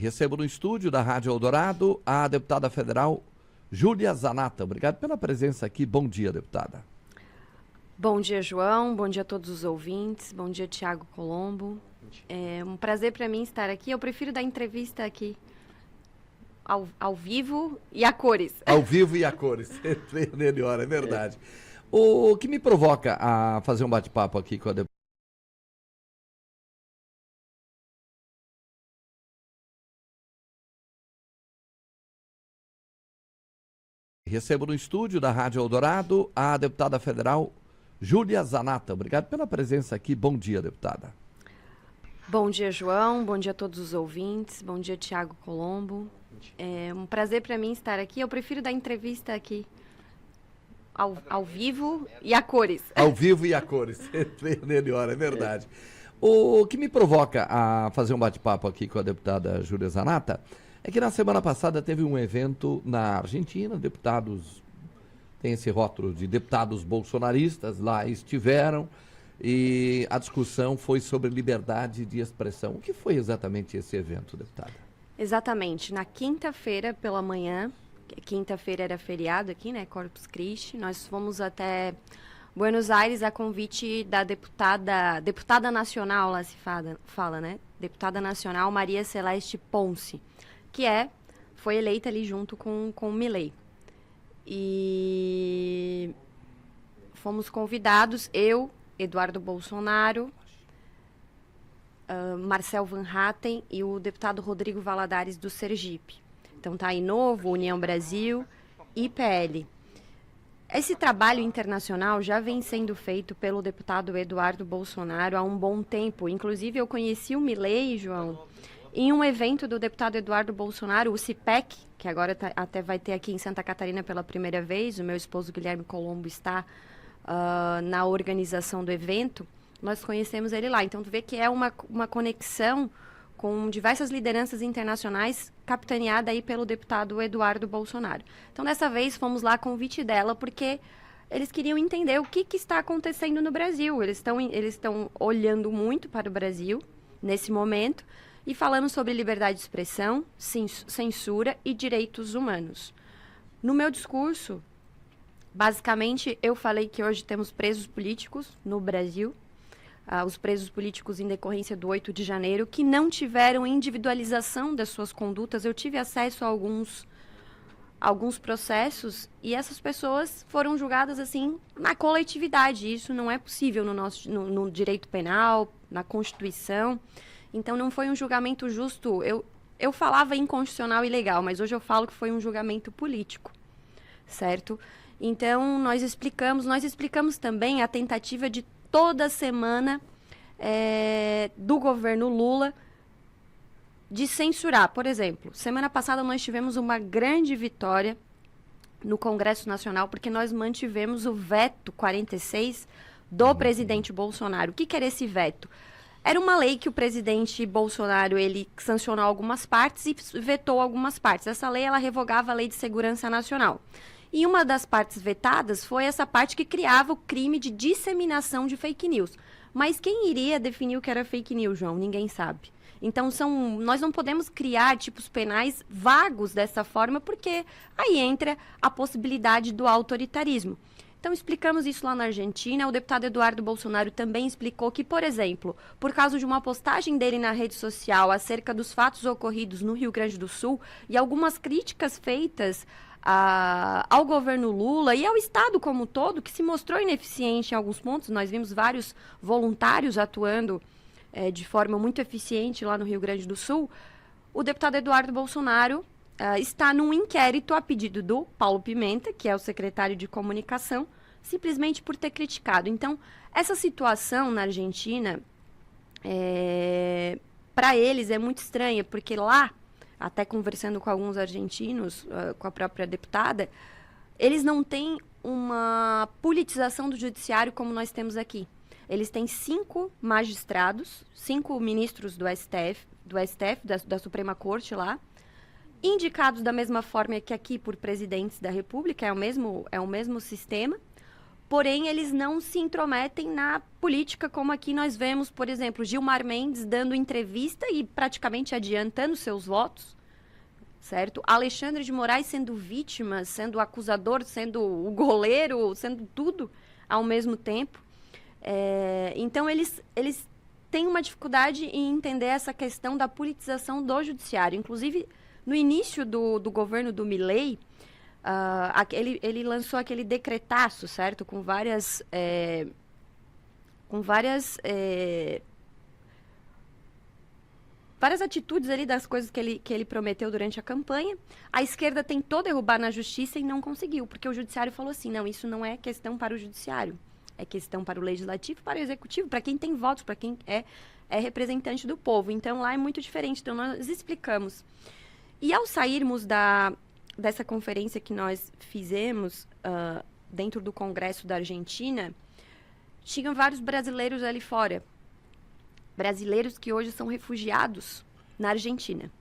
Recebo no estúdio da Rádio Eldorado a deputada federal Júlia Zanatta. Obrigado pela presença aqui. Bom dia, deputada. Bom dia, João. Bom dia a todos os ouvintes. Bom dia, Tiago Colombo. É um prazer para mim estar aqui. Eu prefiro dar entrevista aqui ao vivo e a cores. Ao vivo e a cores. Melhor, é verdade. O que me provoca a fazer um bate-papo aqui com a deputada? Recebo no estúdio da Rádio Eldorado a deputada federal Júlia Zanatta. Obrigado pela presença aqui. Bom dia, deputada. Bom dia, João. Bom dia a todos os ouvintes. Bom dia, Tiago Colombo. É um prazer para mim estar aqui. Eu prefiro dar entrevista aqui ao vivo e a cores. Ao vivo e a cores. Melhor, é verdade. O que me provoca a fazer um bate-papo aqui com a deputada Júlia Zanatta é que na semana passada teve um evento na Argentina, deputados, tem esse rótulo de deputados bolsonaristas, lá estiveram, e a discussão foi sobre liberdade de expressão. O que foi exatamente esse evento, deputada? Exatamente. Na quinta-feira pela manhã, quinta-feira era feriado aqui, né, Corpus Christi, nós fomos até Buenos Aires a convite da deputada nacional, lá se fala, né, deputada nacional Maria Celeste Ponce, que foi eleita ali junto com o Milei. E fomos convidados, eu, Eduardo Bolsonaro, Marcel Van Hatten e o deputado Rodrigo Valadares do Sergipe. Então tá aí Novo, União Brasil e PL. Esse trabalho internacional já vem sendo feito pelo deputado Eduardo Bolsonaro há um bom tempo. Inclusive eu conheci o Milei, João, em um evento do deputado Eduardo Bolsonaro, o CIPEC, que agora até vai ter aqui em Santa Catarina pela primeira vez, o meu esposo Guilherme Colombo está na organização do evento, nós conhecemos ele lá. Então, tu vê que é uma conexão com diversas lideranças internacionais capitaneada aí pelo deputado Eduardo Bolsonaro. Então, dessa vez, fomos lá a convite dela, porque eles queriam entender o que está acontecendo no Brasil. Eles estão olhando muito para o Brasil nesse momento, e falando sobre liberdade de expressão, censura e direitos humanos. No meu discurso, basicamente, eu falei que hoje temos presos políticos no Brasil, os presos políticos em decorrência do 8 de janeiro, que não tiveram individualização das suas condutas. Eu tive acesso a alguns processos e essas pessoas foram julgadas assim na coletividade. Isso não é possível no direito penal, na Constituição. Então, não foi um julgamento justo. Eu falava inconstitucional e ilegal, mas hoje eu falo que foi um julgamento político, certo? Então, nós explicamos também a tentativa de toda semana do governo Lula de censurar. Por exemplo, semana passada nós tivemos uma grande vitória no Congresso Nacional, porque nós mantivemos o veto 46 do presidente Bolsonaro. O que era esse veto? Era uma lei que o presidente Bolsonaro, ele sancionou algumas partes e vetou algumas partes. Essa lei, ela revogava a Lei de Segurança Nacional. E uma das partes vetadas foi essa parte que criava o crime de disseminação de fake news. Mas quem iria definir o que era fake news, João? Ninguém sabe. Então, nós não podemos criar tipos penais vagos dessa forma, porque aí entra a possibilidade do autoritarismo. Então, explicamos isso lá na Argentina. O deputado Eduardo Bolsonaro também explicou que, por exemplo, por causa de uma postagem dele na rede social acerca dos fatos ocorridos no Rio Grande do Sul e algumas críticas feitas ao governo Lula e ao Estado como um todo, que se mostrou ineficiente em alguns pontos. Nós vimos vários voluntários atuando de forma muito eficiente lá no Rio Grande do Sul. O deputado Eduardo Bolsonaro está num inquérito a pedido do Paulo Pimenta, que é o secretário de comunicação, simplesmente por ter criticado. Então, essa situação na Argentina, para eles é muito estranha, porque lá, até conversando com alguns argentinos, com a própria deputada, eles não têm uma politização do judiciário como nós temos aqui. Eles têm 5 magistrados, 5 ministros do STF, da Suprema Corte lá, indicados da mesma forma que aqui por presidentes da República, é o mesmo sistema, porém eles não se intrometem na política, como aqui nós vemos, por exemplo, Gilmar Mendes dando entrevista e praticamente adiantando seus votos, certo? Alexandre de Moraes sendo vítima, sendo acusador, sendo o goleiro, sendo tudo ao mesmo tempo. Então, eles têm uma dificuldade em entender essa questão da politização do judiciário. Inclusive, no início do governo do Milei, ele lançou aquele decretaço, certo? Com várias atitudes ali das coisas que ele prometeu durante a campanha. A esquerda tentou derrubar na justiça e não conseguiu, porque o judiciário falou assim, não, isso não é questão para o judiciário, é questão para o legislativo, para o executivo, para quem tem votos, para quem é representante do povo. Então, lá é muito diferente. Então, nós explicamos. E ao sairmos dessa conferência que nós fizemos dentro do Congresso da Argentina, tinham vários brasileiros ali fora. Brasileiros que hoje são refugiados na Argentina.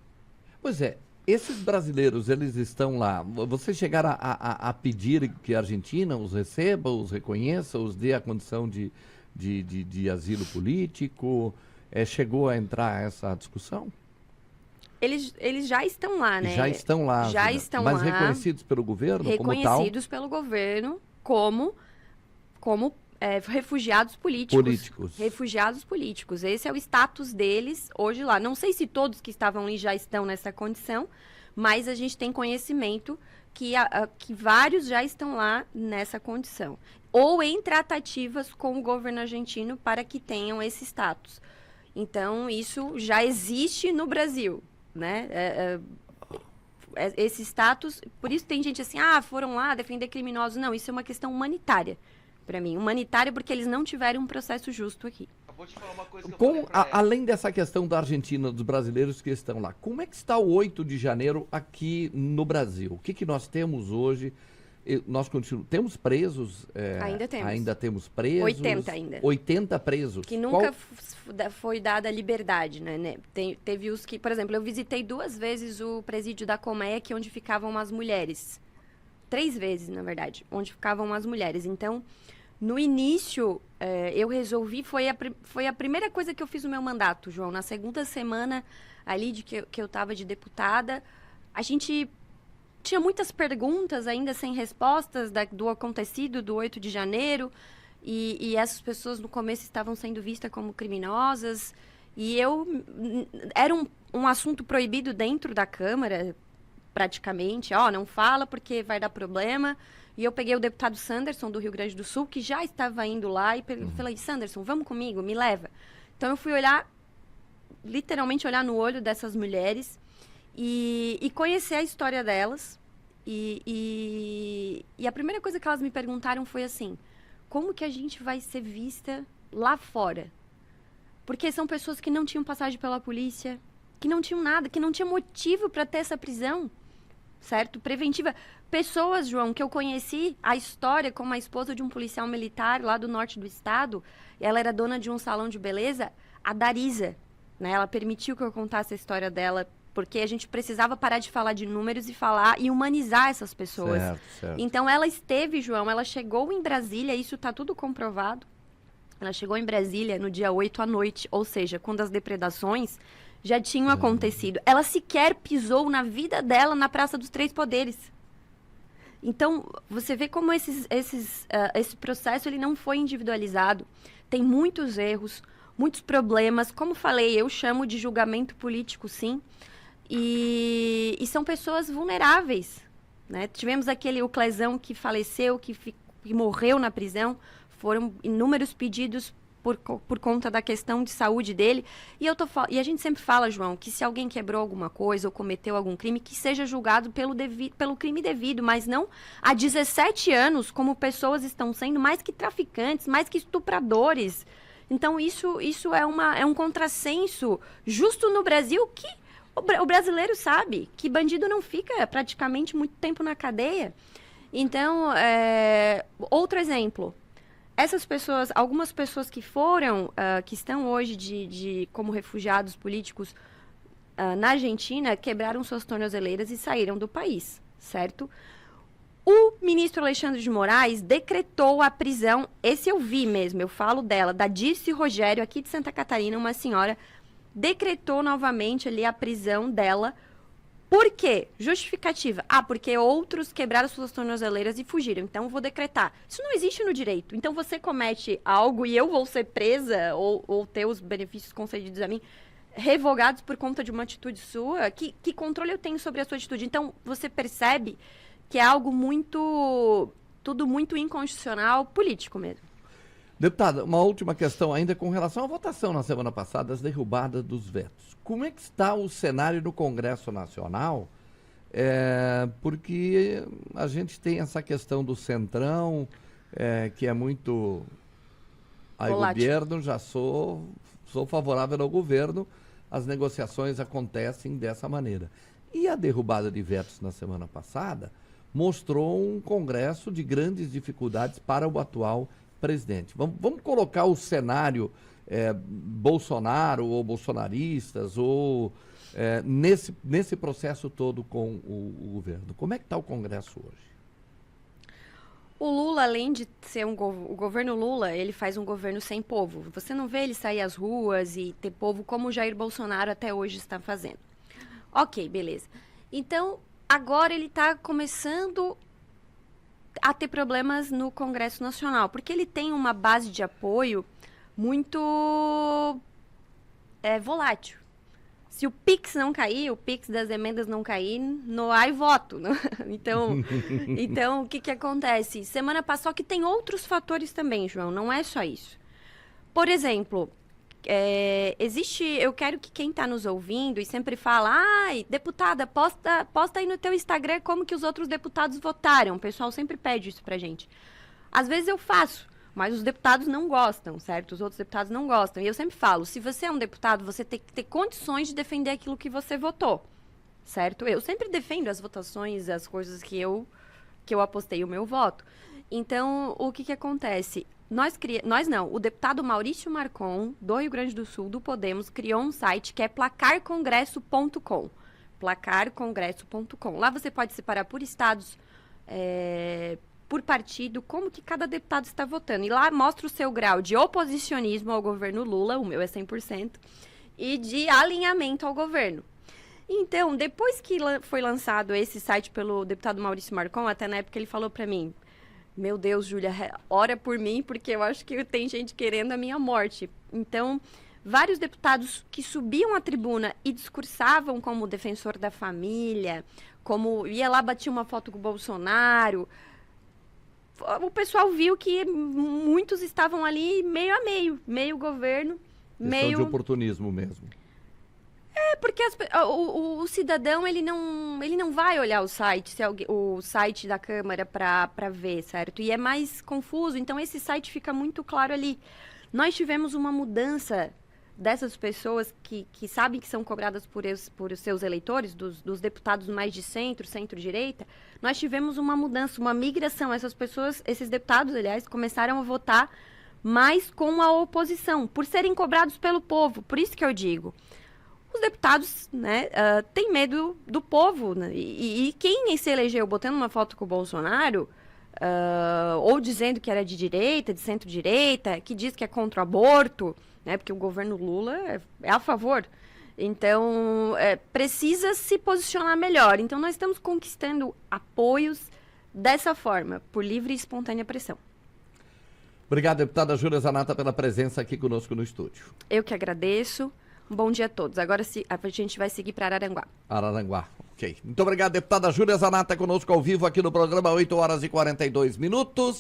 Pois é, esses brasileiros, eles estão lá. Vocês chegaram a pedir que a Argentina os receba, os reconheça, os dê a condição de asilo político? Chegou a entrar essa discussão? Eles já estão lá, né? Já estão lá. Já estão mas lá. Mas reconhecidos pelo governo como tal? Reconhecidos pelo governo como refugiados políticos. Refugiados políticos. Esse é o status deles hoje lá. Não sei se todos que estavam ali já estão nessa condição, mas a gente tem conhecimento que vários já estão lá nessa condição. Ou em tratativas com o governo argentino para que tenham esse status. Então, isso já existe no Brasil, né? Esse status, por isso tem gente assim, foram lá defender criminosos. Não, isso é uma questão humanitária. Para mim, humanitária porque eles não tiveram um processo justo aqui. Vou te falar uma coisa que eu além dessa questão da Argentina, dos brasileiros que estão lá, como é que está o 8 de janeiro aqui no Brasil? O que nós temos hoje? Nós temos presos? Ainda temos. Ainda temos presos? 80 ainda. 80 presos. Que nunca foi dada liberdade, né? Teve os que, por exemplo, eu visitei 2 vezes o presídio da Comec, onde ficavam as mulheres. 3 vezes, na verdade, onde ficavam as mulheres. Então, no início, eu resolvi, foi a primeira coisa que eu fiz no meu mandato, João. Na segunda semana ali que eu estava de deputada, a gente tinha muitas perguntas ainda sem respostas do acontecido do 8 de janeiro. E essas pessoas no começo estavam sendo vistas como criminosas. E era um assunto proibido dentro da Câmara, praticamente. Não fala porque vai dar problema. E eu peguei o deputado Sanderson, do Rio Grande do Sul, que já estava indo lá, e falei, Sanderson, vamos comigo, me leva. Então, eu fui literalmente olhar no olho dessas mulheres e conhecer a história delas. E a primeira coisa que elas me perguntaram foi assim, como que a gente vai ser vista lá fora? Porque são pessoas que não tinham passagem pela polícia, que não tinham nada, que não tinham motivo para ter essa prisão, certo? Preventiva. Pessoas, João, que eu conheci a história como a esposa de um policial militar lá do norte do estado, ela era dona de um salão de beleza, a Darisa, né? Ela permitiu que eu contasse a história dela, porque a gente precisava parar de falar de números e falar e humanizar essas pessoas. Certo. Então, ela esteve, João, ela chegou em Brasília, isso está tudo comprovado. Ela chegou em Brasília no dia 8 à noite, ou seja, quando as depredações já tinham acontecido. Ela sequer pisou na vida dela na Praça dos Três Poderes. Então, você vê como esse processo ele não foi individualizado. Tem muitos erros, muitos problemas. Como falei, eu chamo de julgamento político, sim. E são pessoas vulneráveis, né? Tivemos o Clezão que faleceu, que morreu na prisão. Foram inúmeros pedidos por conta da questão de saúde dele. E a gente sempre fala, João, que se alguém quebrou alguma coisa ou cometeu algum crime, que seja julgado pelo crime devido, mas não há 17 anos, como pessoas estão sendo, mais que traficantes, mais que estupradores. Então, isso é um contrassenso justo no Brasil que o brasileiro sabe que bandido não fica praticamente muito tempo na cadeia. Então, outro exemplo. Essas pessoas, algumas pessoas que foram, que estão hoje como refugiados políticos na Argentina, quebraram suas tornozeleiras e saíram do país, certo? O ministro Alexandre de Moraes decretou a prisão, esse eu vi mesmo, eu falo dela, da Dirce Rogério, aqui de Santa Catarina, uma senhora, decretou novamente ali a prisão dela. Por quê? Justificativa. Porque outros quebraram suas tornozeleiras e fugiram, então vou decretar. Isso não existe no direito. Então você comete algo e eu vou ser presa ou ter os benefícios concedidos a mim revogados por conta de uma atitude sua? Que controle eu tenho sobre a sua atitude? Então você percebe que é algo tudo muito inconstitucional, político mesmo. Deputada, uma última questão ainda com relação à votação na semana passada, as derrubadas dos vetos. Como é que está o cenário no Congresso Nacional? Porque a gente tem essa questão do Centrão, que é muito... Aí governo, já sou favorável ao governo, as negociações acontecem dessa maneira. E a derrubada de vetos na semana passada mostrou um Congresso de grandes dificuldades para o atual presidente. Vamos colocar o cenário Bolsonaro ou bolsonaristas ou nesse processo todo com o governo. Como é que está o Congresso hoje? O Lula, além de ser o governo Lula, ele faz um governo sem povo. Você não vê ele sair às ruas e ter povo como o Jair Bolsonaro até hoje está fazendo. Ok, beleza. Então, agora ele está começando a ter problemas no Congresso Nacional, porque ele tem uma base de apoio muito volátil. Se o Pix não cair, o Pix das emendas não cair, não há voto. Né? Então, o que acontece? Semana passada, que tem outros fatores também, João, não é só isso. Por exemplo, eu quero que quem está nos ouvindo e sempre fala, deputada, posta aí no teu Instagram como que os outros deputados votaram. O pessoal sempre pede isso pra gente. Às vezes eu faço, mas os deputados não gostam, certo? Os outros deputados não gostam. E eu sempre falo, se você é um deputado, você tem que ter condições de defender aquilo que você votou, certo? Eu sempre defendo as votações, as coisas que eu apostei o meu voto. Então, o que acontece? O deputado Maurício Marcon, do Rio Grande do Sul, do Podemos, criou um site que é placarcongresso.com. Placarcongresso.com. Lá você pode separar por estados, por partido, como que cada deputado está votando. E lá mostra o seu grau de oposicionismo ao governo Lula, o meu é 100%, e de alinhamento ao governo. Então, depois que foi lançado esse site pelo deputado Maurício Marcon, até na época ele falou para mim, meu Deus, Júlia, ora por mim, porque eu acho que tem gente querendo a minha morte. Então, vários deputados que subiam à tribuna e discursavam como defensor da família, como ia lá, batia uma foto com o Bolsonaro, o pessoal viu que muitos estavam ali meio a meio governo, meio... de oportunismo mesmo. Porque o cidadão, ele não vai olhar o site da Câmara para ver, certo? E é mais confuso, então esse site fica muito claro ali. Nós tivemos uma mudança dessas pessoas que sabem que são cobradas por os seus eleitores, dos deputados mais de centro-direita, nós tivemos uma mudança, uma migração. Essas pessoas, esses deputados, aliás, começaram a votar mais com a oposição, por serem cobrados pelo povo. Por isso que eu digo, os deputados, né, têm medo do povo, né? E quem se elegeu botando uma foto com o Bolsonaro, ou dizendo que era de direita, de centro-direita, que diz que é contra o aborto, né, porque o governo Lula é a favor. Então, precisa se posicionar melhor. Então, nós estamos conquistando apoios dessa forma, por livre e espontânea pressão. Obrigado, deputada Júlia Zanatta, pela presença aqui conosco no estúdio. Eu que agradeço. Um bom dia a todos. Agora a gente vai seguir para Araranguá. Araranguá, ok. Muito obrigado, deputada Júlia Zanatta, conosco ao vivo aqui no programa 8 horas e 42 minutos.